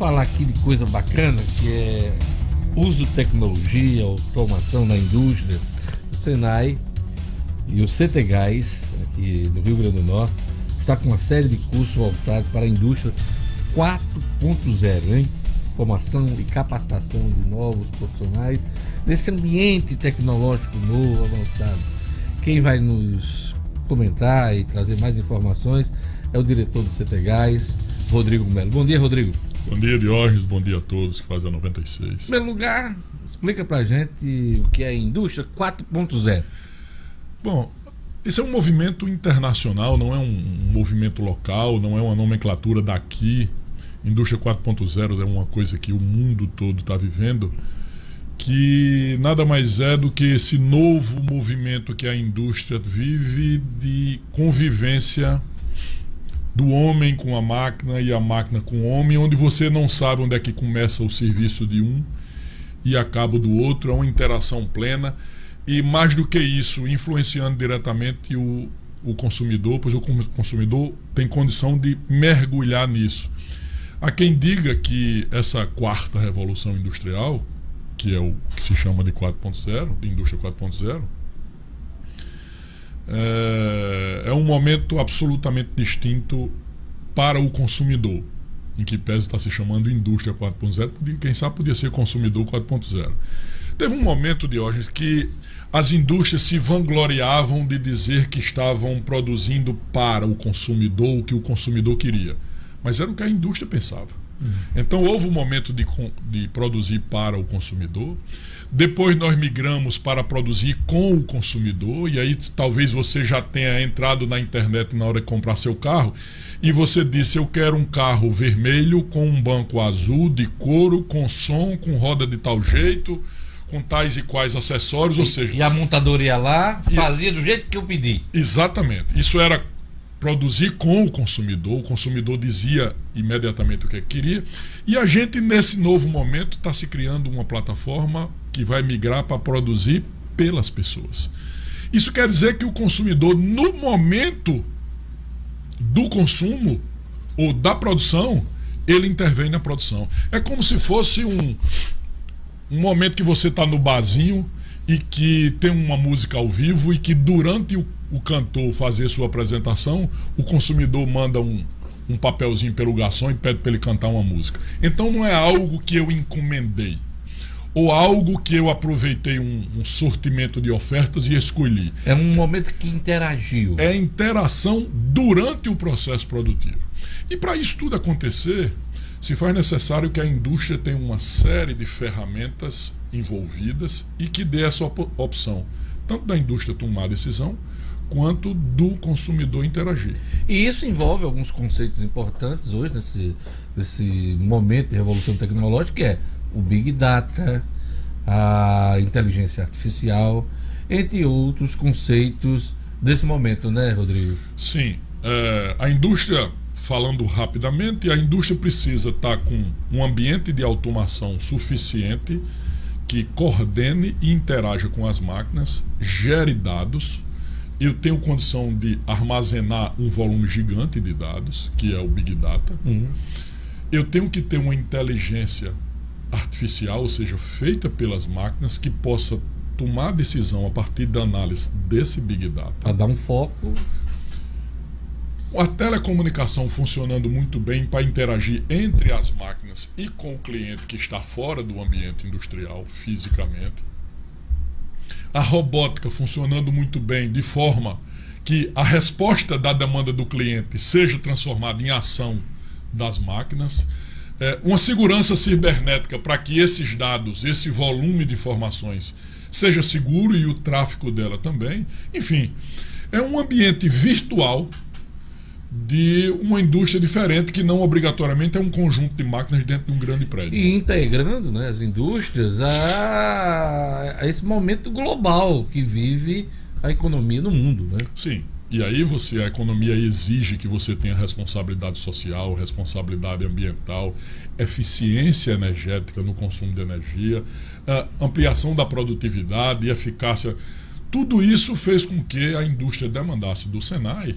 falar aqui de coisa bacana, que é uso de tecnologia, automação na indústria. O Senai e o CTGás, aqui no Rio Grande do Norte, está com uma série de cursos voltados para a indústria 4.0, hein? Formação e capacitação de novos profissionais nesse ambiente tecnológico novo, avançado. Quem vai nos comentar e trazer mais informações é o diretor do CTGás, Rodrigo Melo. Bom dia, Rodrigo. Bom dia, Diógenes. Bom dia a todos que fazem a 96. Em primeiro lugar, explica pra gente o que é a indústria 4.0. Bom, esse é um movimento internacional, não é um movimento local, não é uma nomenclatura daqui. Indústria 4.0 é uma coisa que o mundo todo está vivendo, que nada mais é do que esse novo movimento que a indústria vive de convivência do homem com a máquina e a máquina com o homem, onde você não sabe onde é que começa o serviço de um e acaba do outro. É uma interação plena e, mais do que isso, influenciando diretamente o consumidor, pois o consumidor tem condição de mergulhar nisso. Há quem diga que essa quarta revolução industrial, que é o que se chama de 4.0, de indústria 4.0, é um momento absolutamente distinto para o consumidor, em que pese está se chamando indústria 4.0, quem sabe podia ser consumidor 4.0. Teve um momento, Diógenes, que as indústrias se vangloriavam de dizer que estavam produzindo para o consumidor o que o consumidor queria, mas era o que a indústria pensava. Então houve um momento de produzir para o consumidor. Depois nós migramos para produzir com o consumidor. E aí talvez você já tenha entrado na internet na hora de comprar seu carro e você disse: eu quero um carro vermelho com um banco azul de couro, com som, com roda de tal jeito, com tais e quais acessórios. Ou seja, e a montadora ia lá, fazia do jeito que eu pedi. Exatamente. Isso era produzir com o consumidor dizia imediatamente o que queria, e a gente nesse novo momento está se criando uma plataforma que vai migrar para produzir pelas pessoas. Isso quer dizer que o consumidor, no momento do consumo ou da produção, ele intervém na produção. É como se fosse um momento que você está no barzinho e que tem uma música ao vivo e que durante o cantor fazer sua apresentação, o consumidor manda um papelzinho pelo garçom e pede para ele cantar uma música. Então não é algo que eu encomendei, ou algo que eu aproveitei um sortimento de ofertas e escolhi. É um momento que interagiu. É interação durante o processo produtivo. E para isso tudo acontecer, se faz necessário que a indústria tenha uma série de ferramentas envolvidas e que dê essa opção, tanto da indústria tomar a decisão, quanto do consumidor interagir. E isso envolve alguns conceitos importantes hoje, nesse momento de revolução tecnológica, que é o Big Data, a inteligência artificial, entre outros conceitos desse momento, né, Rodrigo? Sim. A indústria, falando rapidamente, a indústria precisa estar com um ambiente de automação suficiente que coordene e interaja com as máquinas, gere dados. Eu tenho condição de armazenar um volume gigante de dados, que é o Big Data. Eu tenho que ter uma inteligência artificial, ou seja, feita pelas máquinas, que possa tomar decisão a partir da análise desse Big Data. Para dar um foco. A telecomunicação funcionando muito bem para interagir entre as máquinas e com o cliente que está fora do ambiente industrial fisicamente. A robótica funcionando muito bem, de forma que a resposta da demanda do cliente seja transformada em ação das máquinas. Uma segurança cibernética para que esses dados, esse volume de informações seja seguro e o tráfego dela também. Enfim, é um ambiente virtual de uma indústria diferente, que não obrigatoriamente é um conjunto de máquinas dentro de um grande prédio. E integrando, né, as indústrias a esse momento global que vive a economia no mundo, né? Sim. E aí a economia exige que você tenha responsabilidade social, responsabilidade ambiental, eficiência energética no consumo de energia, ampliação da produtividade e eficácia. Tudo isso fez com que a indústria demandasse do Senai,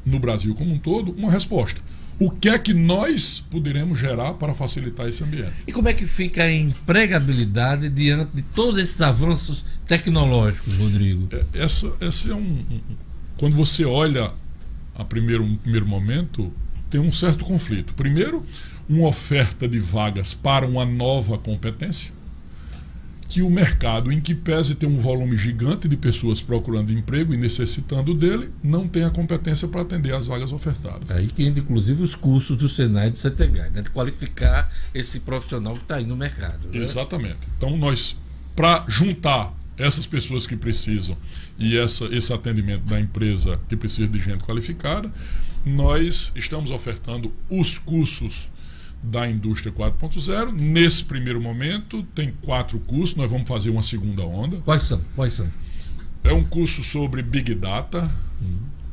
no Brasil como um todo, uma resposta. o que é que nós poderemos gerar para facilitar esse ambiente. E como é que fica a empregabilidade diante de todos esses avanços tecnológicos, Rodrigo? Esse é quando você olha no primeiro momento, tem um certo conflito. Primeiro, uma oferta de vagas para uma nova competência, que o mercado, em que pese ter um volume gigante de pessoas procurando emprego e necessitando dele, não tem a competência para atender às vagas ofertadas. Aí que entra, inclusive, os cursos do Senai e do CETEGAI, né? De qualificar esse profissional que está aí no mercado. Né? Exatamente. Então, nós, para juntar essas pessoas que precisam e esse atendimento da empresa que precisa de gente qualificada, nós estamos ofertando os cursos da Indústria 4.0. Nesse primeiro momento, tem 4 cursos, nós vamos fazer uma segunda onda. Quais são? É um curso sobre Big Data,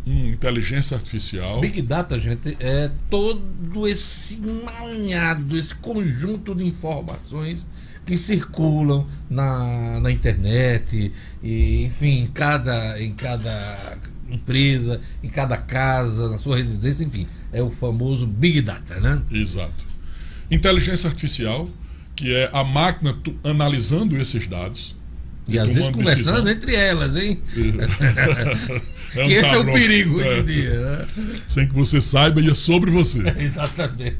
inteligência artificial. Big Data, gente, é todo esse emaranhado, esse conjunto de informações que circulam na internet, e, enfim, em cada empresa, em cada casa, na sua residência, enfim, é o famoso Big Data, né? Exato. Inteligência artificial, que é a máquina analisando esses dados. E às vezes conversando entre elas, hein? Que esse é o perigo hoje em dia. Né? Sem que você saiba, e é sobre você. Exatamente.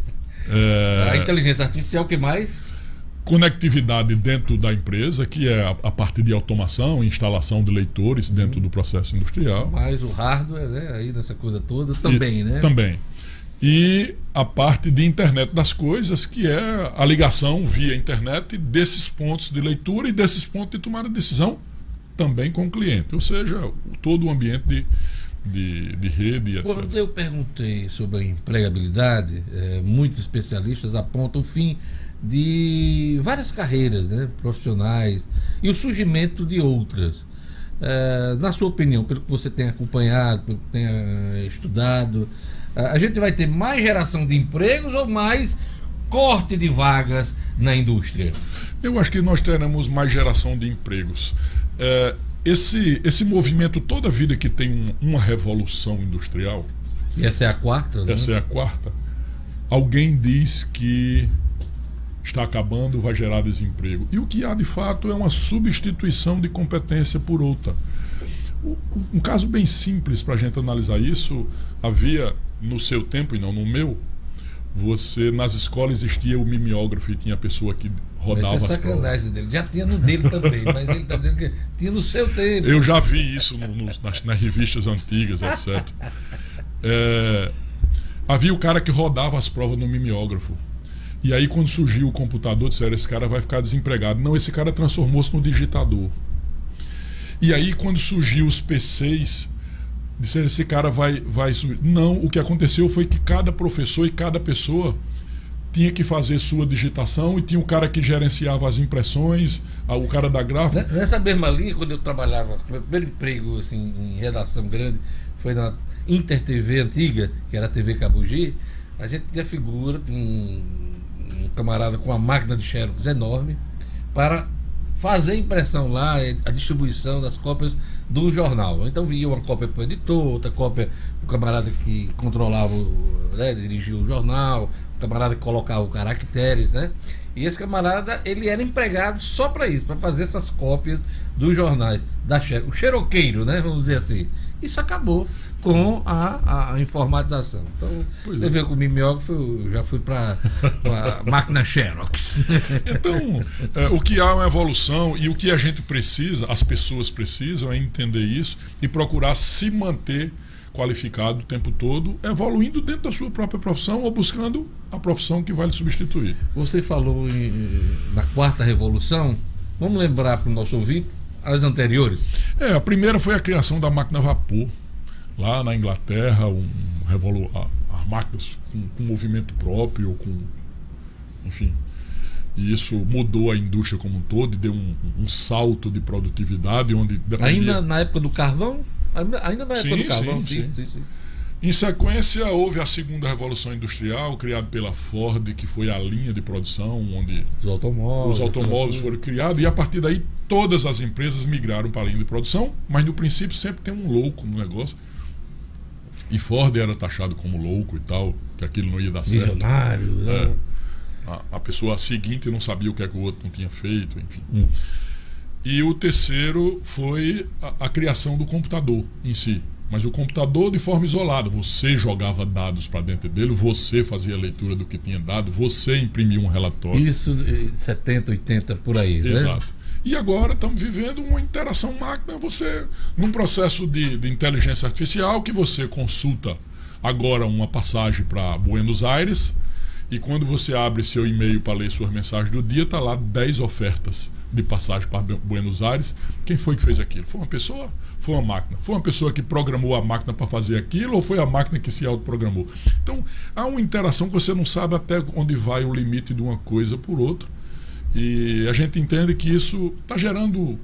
A inteligência artificial, o que mais? Conectividade dentro da empresa, que é a parte de automação e instalação de leitores dentro do processo industrial. Mas o hardware, né? Aí nessa coisa toda também, né? Também. E a parte de internet das coisas, que é a ligação via internet desses pontos de leitura e desses pontos de tomada de decisão também com o cliente. Ou seja, todo o ambiente de rede e etc. Quando eu perguntei sobre a empregabilidade, muitos especialistas apontam o fim de várias carreiras, né, profissionais e o surgimento de outras. Na sua opinião, pelo que você tem acompanhado, pelo que tem estudado, a gente vai ter mais geração de empregos ou mais corte de vagas na indústria? Eu acho que nós teremos mais geração de empregos. Esse movimento, toda vida que tem uma revolução industrial... E essa é a quarta, né? Essa é a quarta. Alguém diz que está acabando, vai gerar desemprego. E o que há de fato é uma substituição de competência por outra. Um caso bem simples para a gente analisar isso, havia no seu tempo e não no meu, nas escolas existia o mimeógrafo e tinha a pessoa que rodava as provas. Essa é sacanagem dele. Já tinha no dele também, mas ele está dizendo que tinha no seu tempo. Eu já vi isso nas revistas antigas, etc. Havia o cara que rodava as provas no mimeógrafo. E aí, quando surgiu o computador, disseram: esse cara vai ficar desempregado. Não, esse cara transformou-se no digitador. E aí, quando surgiu os PCs, disseram: esse cara vai subir. Não, o que aconteceu foi que cada professor e cada pessoa tinha que fazer sua digitação, e tinha o cara que gerenciava as impressões, o cara da gráfica. Nessa mesma linha, quando eu trabalhava, meu primeiro emprego assim, em redação grande foi na Inter TV antiga, que era a TV Cabugi. A gente tinha a figura de um camarada com uma máquina de xerox enorme para fazer a impressão lá, a distribuição das cópias do jornal. Então vinha uma cópia para o editor, outra cópia para o camarada que controlava, dirigia o jornal, o camarada que colocava os caracteres, né? E esse camarada, ele era empregado só para isso, para fazer essas cópias dos jornais, o xeroqueiro, né? Vamos dizer assim. Isso acabou com a informatização. Então, você vê que o mimeógrafo, eu já fui para a máquina Xerox. Então, o que há é uma evolução, e o que a gente precisa, as pessoas precisam, é entender isso e procurar se manter qualificado o tempo todo, evoluindo dentro da sua própria profissão ou buscando a profissão que vai lhe substituir. Você falou na quarta revolução. Vamos lembrar para o nosso ouvinte as anteriores? A primeira foi a criação da máquina a vapor, lá na Inglaterra, as máquinas com movimento próprio, enfim. E isso mudou a indústria como um todo e deu um salto de produtividade. Ainda na época do carvão? Ainda na época do carvão, sim. Em sequência, houve a segunda revolução industrial, criada pela Ford, que foi a linha de produção onde os automóveis foram criados, e a partir daí todas as empresas migraram para a linha de produção, mas no princípio sempre tem um louco no negócio. E Ford era taxado como louco e tal, que aquilo não ia dar certo. Visionário, né? A pessoa seguinte não sabia o que é que o outro não tinha feito, enfim. E o terceiro foi a criação do computador em si. Mas o computador de forma isolada. Você jogava dados para dentro dele, você fazia a leitura do que tinha dado, você imprimia um relatório. Isso 70, 80, por aí, né? Exato. E agora estamos vivendo uma interação máquina, você num processo de inteligência artificial que você consulta agora uma passagem para Buenos Aires e quando você abre seu e-mail para ler suas mensagens do dia, está lá 10 ofertas de passagem para Buenos Aires. Quem foi que fez aquilo? Foi uma pessoa? Foi uma máquina? Foi uma pessoa que programou a máquina para fazer aquilo ou foi a máquina que se autoprogramou? Então, há uma interação que você não sabe até onde vai o limite de uma coisa por outra. E a gente entende que isso está gerando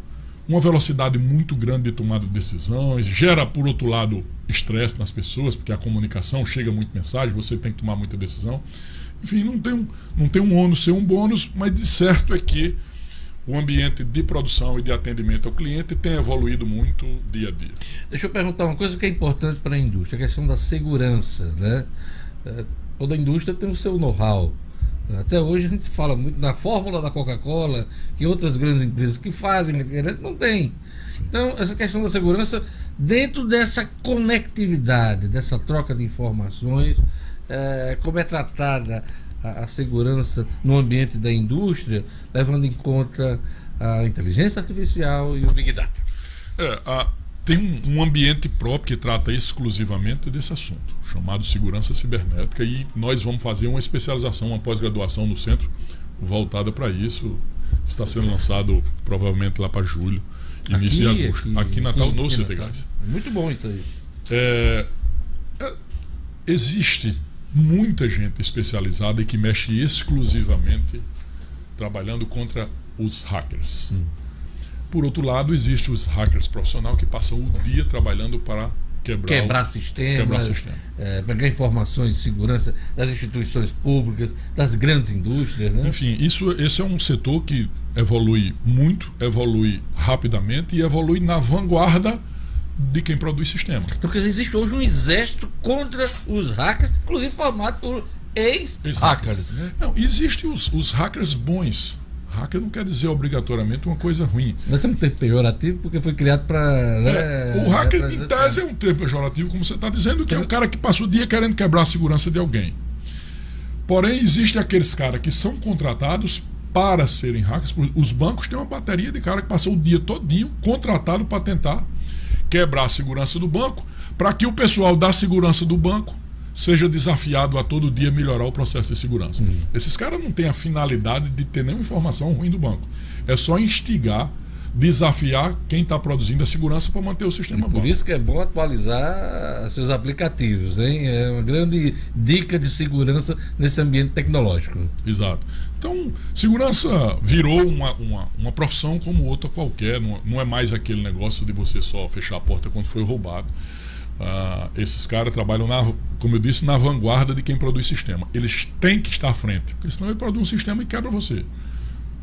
uma velocidade muito grande de tomada de decisões, gera, por outro lado, estresse nas pessoas, porque a comunicação chega muita mensagem, você tem que tomar muita decisão. Enfim, não tem um ônus sem um bônus, mas de certo é que o ambiente de produção e de atendimento ao cliente tem evoluído muito dia a dia. Deixa eu perguntar uma coisa que é importante para a indústria, a questão da segurança, né? Toda indústria tem o seu know-how. Até hoje a gente fala muito na fórmula da Coca-Cola, que outras grandes empresas que fazem refrigerante não tem. Então, essa questão da segurança, dentro dessa conectividade, dessa troca de informações, como é tratada a segurança no ambiente da indústria, levando em conta a inteligência artificial e o Big Data? Tem um ambiente próprio que trata exclusivamente desse assunto, chamado segurança cibernética, e nós vamos fazer uma especialização, uma pós-graduação no centro voltada para isso. Está sendo lançado provavelmente lá para julho, início de agosto. Aqui em Natal, no CTGás. Muito bom isso aí. Existe muita gente especializada e que mexe exclusivamente trabalhando contra os hackers. Por outro lado, existem os hackers profissionais que passam o dia trabalhando para quebrar sistemas, pegar informações de segurança das instituições públicas, das grandes indústrias, né? Enfim, esse é um setor que evolui muito, evolui rapidamente e evolui na vanguarda de quem produz sistema. Então, quer dizer, existe hoje um exército contra os hackers, inclusive formado por ex-hackers, né? Não, existem os hackers bons. Hacker não quer dizer obrigatoriamente uma coisa ruim. Nós temos um termo pejorativo porque foi criado para... o hacker, em tese, é um termo pejorativo, como você está dizendo, que é um cara que passa o dia querendo quebrar a segurança de alguém. Porém, existem aqueles caras que são contratados para serem hackers. Os bancos têm uma bateria de cara que passa o dia todinho contratado para tentar quebrar a segurança do banco, para que o pessoal da segurança do banco seja desafiado a todo dia melhorar o processo de segurança. Esses caras não têm a finalidade de ter nenhuma informação ruim do banco. É só instigar, desafiar quem está produzindo a segurança para manter o sistema bom. Por isso que é bom atualizar seus aplicativos, hein? É uma grande dica de segurança nesse ambiente tecnológico. Exato. Então, segurança virou uma profissão como outra qualquer. Não é mais aquele negócio de você só fechar a porta quando foi roubado. Esses caras trabalham, como eu disse, na vanguarda de quem produz sistema. Eles têm que estar à frente, porque senão ele produz um sistema e quebra você.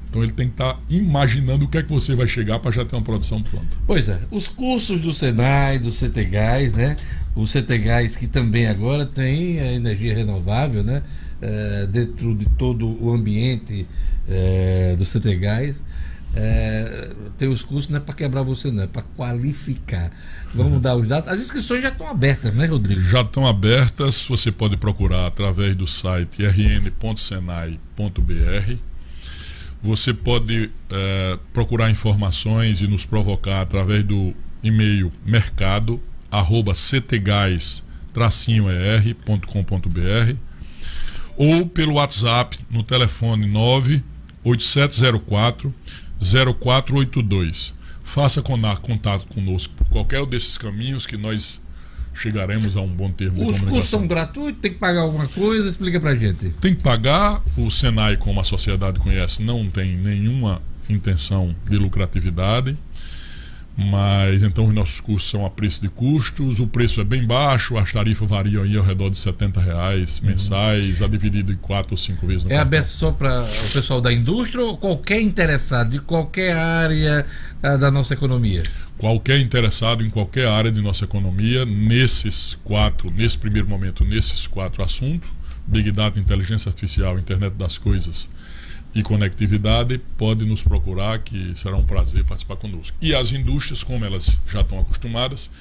Então ele tem que estar imaginando o que é que você vai chegar para já ter uma produção pronta. Pois é, os cursos do Senai, do CTGás, né? O CTGás que também agora tem a energia renovável, né? Dentro de todo o ambiente do CTGás. Tem os cursos não é para quebrar você, não é para qualificar. Vamos dar os dados. As inscrições já estão abertas, né, Rodrigo? Já estão abertas. Você pode procurar através do site rn.senai.br. Você pode procurar informações e nos provocar através do e-mail mercado@ctgás-er.com.br ou pelo WhatsApp no telefone 98704-0482. Faça contato conosco por qualquer desses caminhos que nós chegaremos a um bom termo de comunicação. Os cursos são gratuitos? Tem que pagar alguma coisa? Explica pra gente. Tem que pagar. O Senai, como a sociedade conhece, não tem nenhuma intenção de lucratividade. Mas então os nossos cursos são a preço de custos, o preço é bem baixo, as tarifas variam aí ao redor de R$70 mensais, a dividido em 4 ou 5 vezes no cartão. Aberto só para o pessoal da indústria ou qualquer interessado de qualquer área da nossa economia? qualquer interessado em qualquer área de nossa economia, nesse primeiro momento, nesses 4 assuntos: Big Data, inteligência artificial, internet das coisas e conectividade, pode nos procurar, que será um prazer participar conosco. E as indústrias, como elas já estão acostumadas,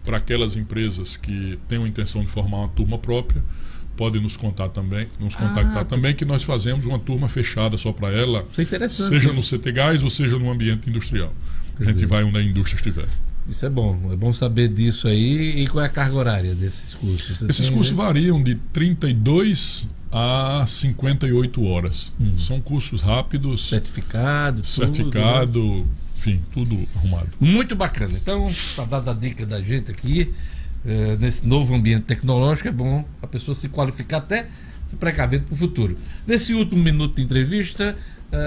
para aquelas empresas que tenham intenção de formar uma turma própria, podem nos contactar também, que nós fazemos uma turma fechada só para ela, seja no CTGás ou seja no ambiente industrial. A gente vai onde a indústria estiver. Isso é bom saber disso aí. E qual é a carga horária desses cursos? Esses cursos variam de 32 a 58 horas. São cursos rápidos. Certificado, né? Enfim, tudo arrumado. Muito bacana. Então, para dar a dica da gente aqui, nesse novo ambiente tecnológico, é bom a pessoa se qualificar, até se precavendo para o futuro. Nesse último minuto de entrevista,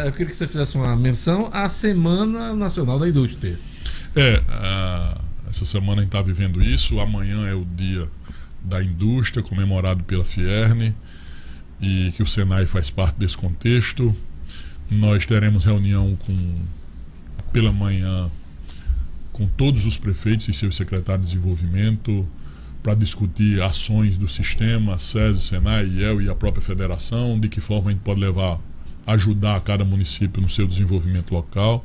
eu queria que você fizesse uma menção à Semana Nacional da Indústria. Essa semana a gente está vivendo isso. Amanhã é o Dia da Indústria, comemorado pela Fierne, e que o Senai faz parte desse contexto. Nós teremos reunião pela manhã com todos os prefeitos e seus secretários de desenvolvimento para discutir ações do sistema, SESI, Senai, IEL e a própria federação, de que forma a gente pode ajudar cada município no seu desenvolvimento local.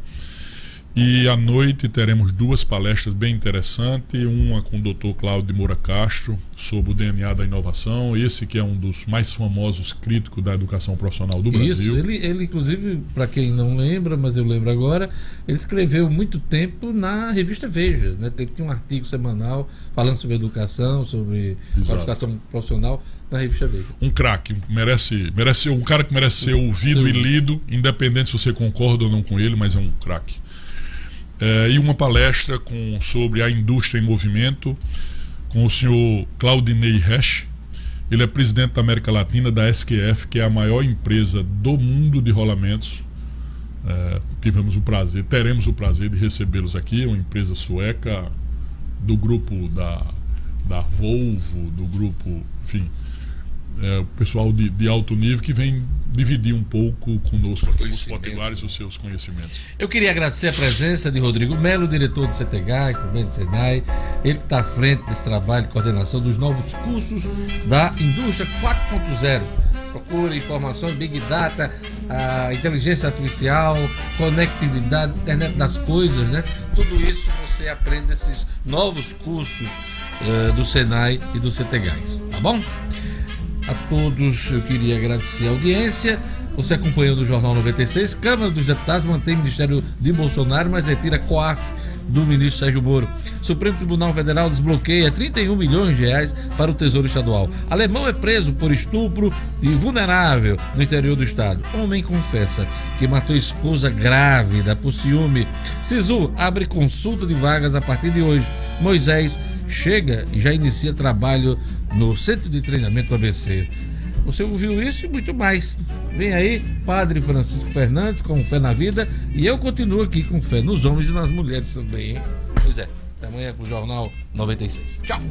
E à noite teremos 2 palestras bem interessantes, uma com o Dr. Cláudio de Moura Castro, sobre o DNA da inovação, esse que é um dos mais famosos críticos da educação profissional do Brasil. Isso, ele inclusive, para quem não lembra, mas eu lembro agora, ele escreveu muito tempo na revista Veja, né? Ele tinha um artigo semanal falando sobre educação, sobre qualificação profissional na revista Veja. Um craque, um cara que merece ser ouvido e lido, independente se você concorda ou não com ele, mas é um craque. E uma palestra sobre a indústria em movimento com o senhor Claudinei Resch. Ele é presidente da América Latina da SQF, que é a maior empresa do mundo de rolamentos. Teremos o prazer de recebê-los aqui, uma empresa sueca do grupo da Volvo, do grupo, enfim, o pessoal de alto nível que vem dividir um pouco conosco aqui os potiguares os seus conhecimentos. Eu queria agradecer a presença de Rodrigo Melo, diretor do CTGás, também do Senai, ele que está à frente desse trabalho de coordenação dos novos cursos da Indústria 4.0. Procure informações, Big Data, a inteligência artificial, conectividade, internet das coisas, né? Tudo isso você aprende nesses novos cursos do Senai e do CTGás, tá bom? A todos eu queria agradecer a audiência. Você acompanhou no Jornal 96. Câmara dos Deputados mantém Ministério de Bolsonaro, mas retira COAF do ministro Sérgio Moro. Supremo Tribunal Federal desbloqueia 31 milhões de reais para o Tesouro Estadual. Alemão é preso por estupro e vulnerável no interior do estado. Homem confessa que matou esposa grávida por ciúme. Sisu abre consulta de vagas a partir de hoje. Moisés chega e já inicia trabalho no Centro de Treinamento do ABC. Você ouviu isso e muito mais. Vem aí, Padre Francisco Fernandes com Fé na Vida, e eu continuo aqui com fé nos homens e nas mulheres também, hein? Pois é, até amanhã com o Jornal 96. Tchau!